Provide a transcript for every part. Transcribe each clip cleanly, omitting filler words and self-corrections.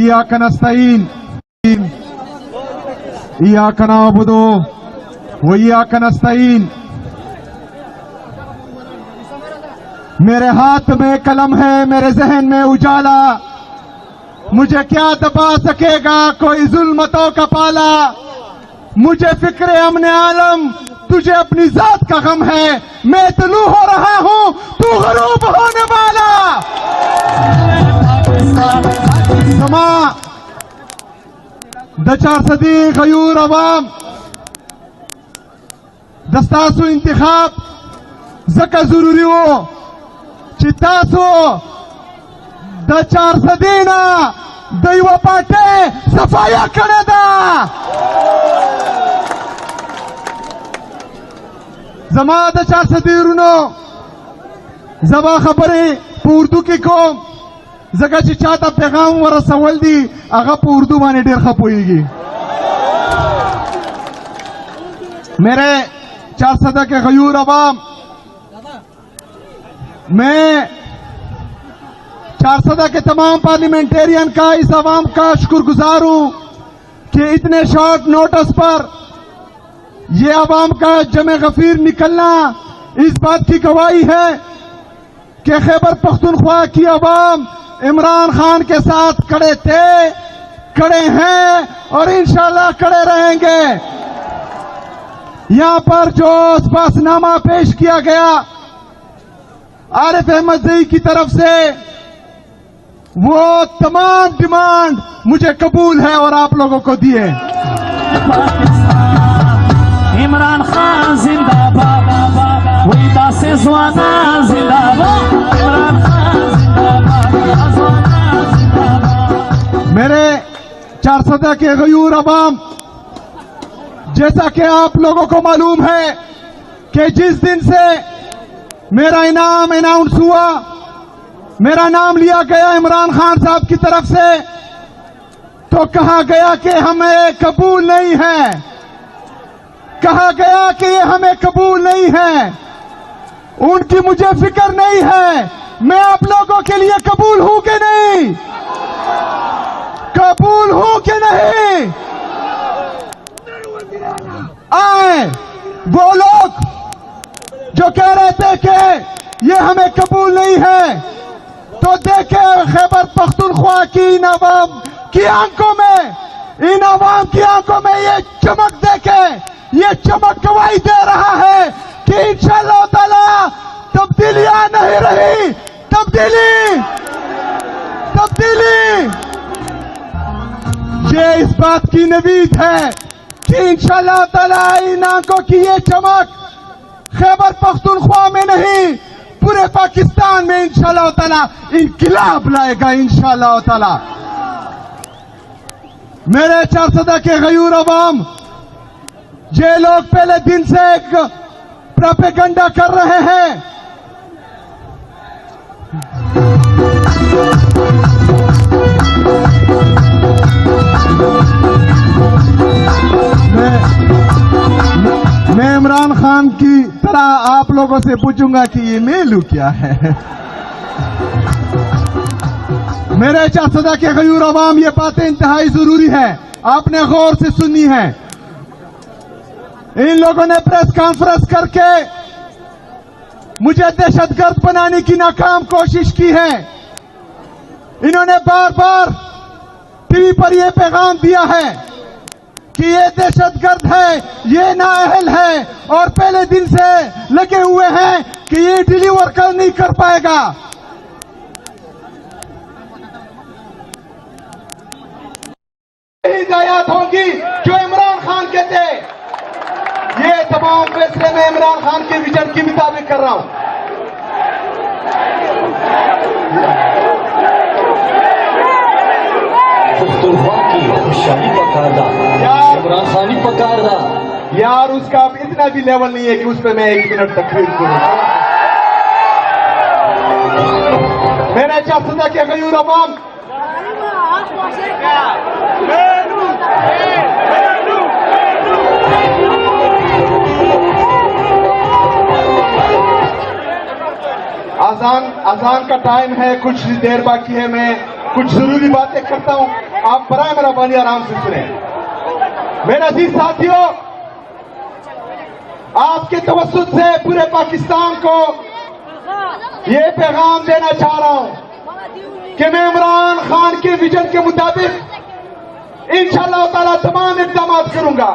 إياك نستعين إياك نعبد وإياك نستعين. میرے ہاتھ میں قلم ہے، میرے ذہن میں اجالا، مجھے کیا دبا سکے گا کوئی ظلمتوں کا پالا. مجھے فکر امن عالم، تجھے اپنی ذات کا غم ہے. میں طلوع ہو رہا ہوں، تو غروب ہونے والا. سما د 400 غیور عوام دستاسو انتخاب زکه ضروری وو چې تاسو د 400 نه د یوه پارټۍ صفایه کړې ده. زما د 400 ورونو زما خبرې په اردو کې کوم، ځکه چې چاته پیغام ورسول دي هغه په اردو باندې ډېر ښه پوهېږي. میرے 400 کے غیور عوام، میں 400 کے تمام پارلیمنٹیرین کا، اس عوام کا شکر گزار ہوں کہ اتنے شارٹ نوٹس پر یہ عوام کا جمع غفیر نکلنا اس بات کی گواہی ہے کہ خیبر پختونخوا کی عوام عمران خان کے ساتھ کھڑے تھے، کھڑے ہیں اور انشاءاللہ کھڑے رہیں گے. یہاں پر جو اسپاس نامہ پیش کیا گیا عارف احمد زئی کی طرف سے، وہ تمام ڈیمانڈ مجھے قبول ہے اور آپ لوگوں کو دیے. عمران خان زندہ باد، وحیدہ سے زوانا زندہ باد، عمران خان زندہ باد. میرے 400 کے غیور عوام، جیسا کہ آپ لوگوں کو معلوم ہے کہ جس دن سے میرا انعام اناؤنس ہوا، میرا نام لیا گیا عمران خان صاحب کی طرف سے، تو کہا گیا کہ ہمیں قبول نہیں ہے، کہا گیا کہ یہ ہمیں قبول نہیں ہے. ان کی مجھے فکر نہیں ہے، میں آپ لوگوں کے لیے قبول ہوں کہ نہیں، قبول ہوں کہ نہیں. آئے وہ لوگ جو کہہ رہے تھے کہ یہ ہمیں قبول نہیں ہے، تو دیکھیں خیبر پختونخوا کی ان عوام کی آنکھوں میں، ان عوام کی آنکھوں میں یہ چمک دیکھیں. یہ چمک گواہی دے رہا ہے کہ انشاءاللہ تعالی تبدیلیاں نہیں رہی، تبدیلی. یہ اس بات کی نوید ہے کہ انشاءاللہ تعالی ان آنکھوں کی یہ چمک خیبر پختونخوا میں نہیں، پورے پاکستان میں انشاءاللہ تعالی انقلاب لائے گا انشاءاللہ تعالی. میرے 400 کے غیور عوام، یہ لوگ پہلے دن سے ایک پروپیگنڈا کر رہے ہیں. میں عمران خان کی طرح آپ لوگوں سے پوچھوں گا کہ یہ میلو کیا ہے. میرے 400 کے غیور عوام، یہ باتیں انتہائی ضروری ہے، آپ نے غور سے سنی ہے. ان لوگوں نے پریس کانفرنس کر کے مجھے دہشت گرد بنانے کی ناکام کوشش کی ہے. انہوں نے بار بار ٹی وی پر یہ پیغام دیا ہے کہ یہ دہشت گرد ہے، یہ نااہل ہے، اور پہلے دن سے لگے ہوئے ہیں کہ یہ ڈیلیور نہیں کر پائے گا. ہدایات ہوں گی جو عمران خان کے تھے. یہ تمام فیصلے میں عمران خان کے ویژن کے مطابق کر رہا ہوں. پختونخوا کی خوشحالی پکاردا، عمران خانی پکاردا. یار اس کا اب اتنا بھی لیول نہیں ہے کہ اس پہ میں 1 منٹ تقریر کروں. میرے 400 کے غیور عوام، اذان کا ٹائم ہے، کچھ دیر باقی ہے. میں कुछ जरूरी बातें करता हूं, आप बराए मेहरबानी आराम से सुने। मेरे अजीज साथियों, आपके तवज्जुह से पूरे पाकिस्तान को ये पैगाम देना चाह रहा हूं कि मैं इमरान खान के विजन के मुताबिक इंशाअल्लाह ताला तमाम इक़दाम करूंगा।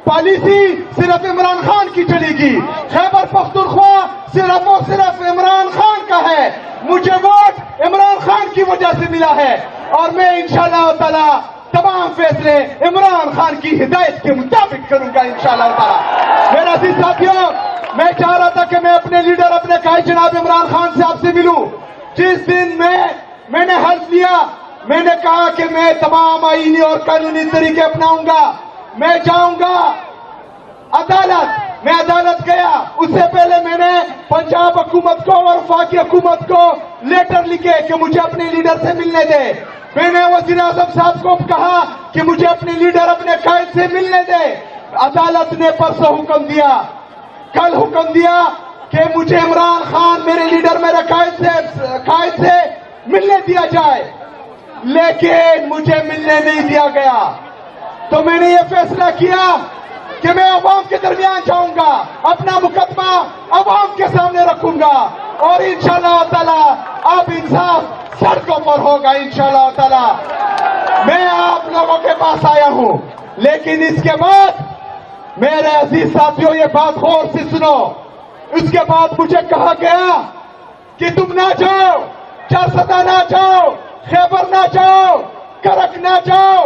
पॉलिसी सिर्फ इमरान खान की चलेगी, खैबर पख्तूनख्वा सिर्फ और सिर्फ इमरान खान का है। मुझे वोट इमरान खान की वजह से मिला है और मैं इंशाअल्लाह ताला तमाम फैसले इमरान खान की हिदायत के मुताबिक करूंगा इंशाअल्लाह ताला। मेरे अजीज साथियों, मैं चाह रहा था कि मैं अपने लीडर, अपने कायद जनाब इमरान खान से आपसे मिलूं। जिस दिन मैंने हल्फ लिया, मैंने कहा कि मैं तमाम आईनी और कानूनी तरीके अपनाऊंगा, मैं जाऊंगा अदालत। मैं अदालत गया, उससे पहले मैंने पंजाब हुकूमत को और वफाकी हुकूमत को लेटर लिखे कि मुझे अपने लीडर से मिलने दे। मैंने वज़ीर आज़म साहब को कहा कि मुझे अपने लीडर, अपने कायद से मिलने दे। अदालत ने परसों हुक्म दिया, कल हुक्म दिया कि मुझे इमरान खान, मेरे लीडर, मेरे कायद से मिलने दिया जाए, लेकिन मुझे मिलने नहीं दिया गया। तो मैंने ये फैसला किया कि मैं अवाम के दरमियान जाऊंगा, अपना मुकदमा अवाम के सामने रखूंगा और इंशाअल्लाह ताला अब इंसाफ सड़कों पर होगा इंशाअल्लाह ताला। मैं आप लोगों के पास आया हूं, लेकिन इसके बाद मेरे अजीज साथियों, ये बात गौर से सुनो। उसके बाद मुझे कहा गया कि तुम ना जाओ, चारसदा ना जाओ, खैबर ना जाओ, करक ना जाओ,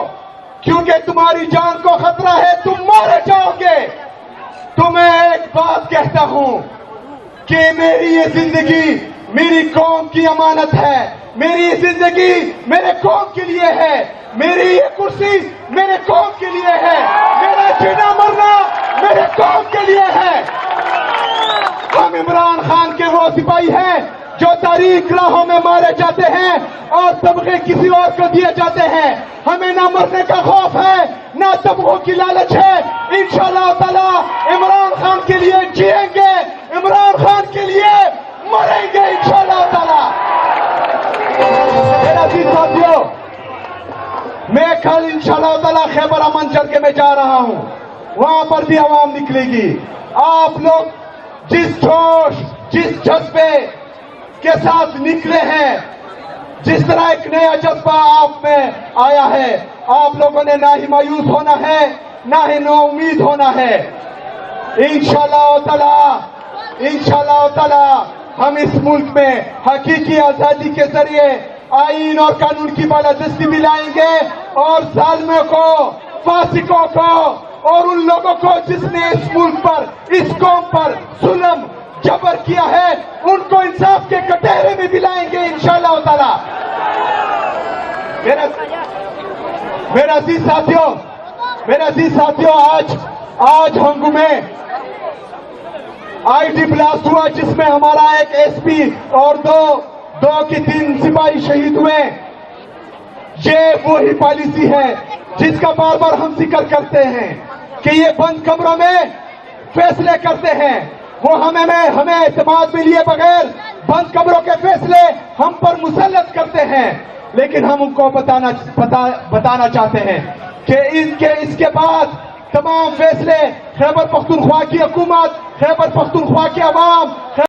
क्योंकि तुम्हारी जान को खतरा है, तुम मारे जाओगे। तो मैं एक बात कहता हूं कि मेरी ये जिंदगी मेरी कौम की अमानत है, मेरी ये जिंदगी मेरे कौम के लिए है, मेरी ये कुर्सी मेरे कौम के लिए है, मेरा जीना मरना मेरे कौम के लिए है। हम इमरान खान के वो सिपाही हैं जो तारीख राहों में मारे जाते हैं और तमगे किसी और को दिए जाते हैं। हमें ना मरने का खौफ है, ना तमगों की लालच है। इंशाअल्लाह ताला इमरान खान के लिए जिएंगे, इमरान खान के लिए मरेंगे इंशाअल्लाह ताला। मेरे अजीज साथियों, मैं कल इंशाअल्लाह ताला खैबर अमनचल के में जा रहा हूं, वहां पर भी आवाम निकलेगी। आप लोग जिस जोश, जिस जज्बे के साथ निकले हैं, जिस तरह एक नया जज्बा आप में आया है, आप लोगों ने ना ही मायूस होना है, ना ही नो उम्मीद होना है। इंशाअल्लाह ताला हम इस मुल्क में हकीकी आजादी के जरिए आईन और कानून की बालादस्ती भी लाएंगे और जालिमों को, फासिकों को और उन लोगों को जिसने इस मुल्क पर, इस कौम पर जुल्म जबर किया है, उनको इंसाफ के कटहरे में भी लाएंगे इंशाअल्लाह ताला। मेरे अजीज साथियों, आज हंगू में आईडी ब्लास्ट हुआ, जिसमें हमारा एक एसपी और दो की 3 सिपाही शहीद हुए। ये वही पॉलिसी है जिसका बार बार हम जिक्र करते हैं कि ये बंद कमरों में फैसले करते हैं। वो हमें एतमाद में लिए बगैर बंद कमरों के फैसले हम पर मुसल्लत करते हैं, लेकिन हम उनको बताना चाहते हैं कि इसके बाद तमाम फैसले खैबर पख्तूनख्वा की हुकूमत, खैबर पख्तूनख्वा के अवाम,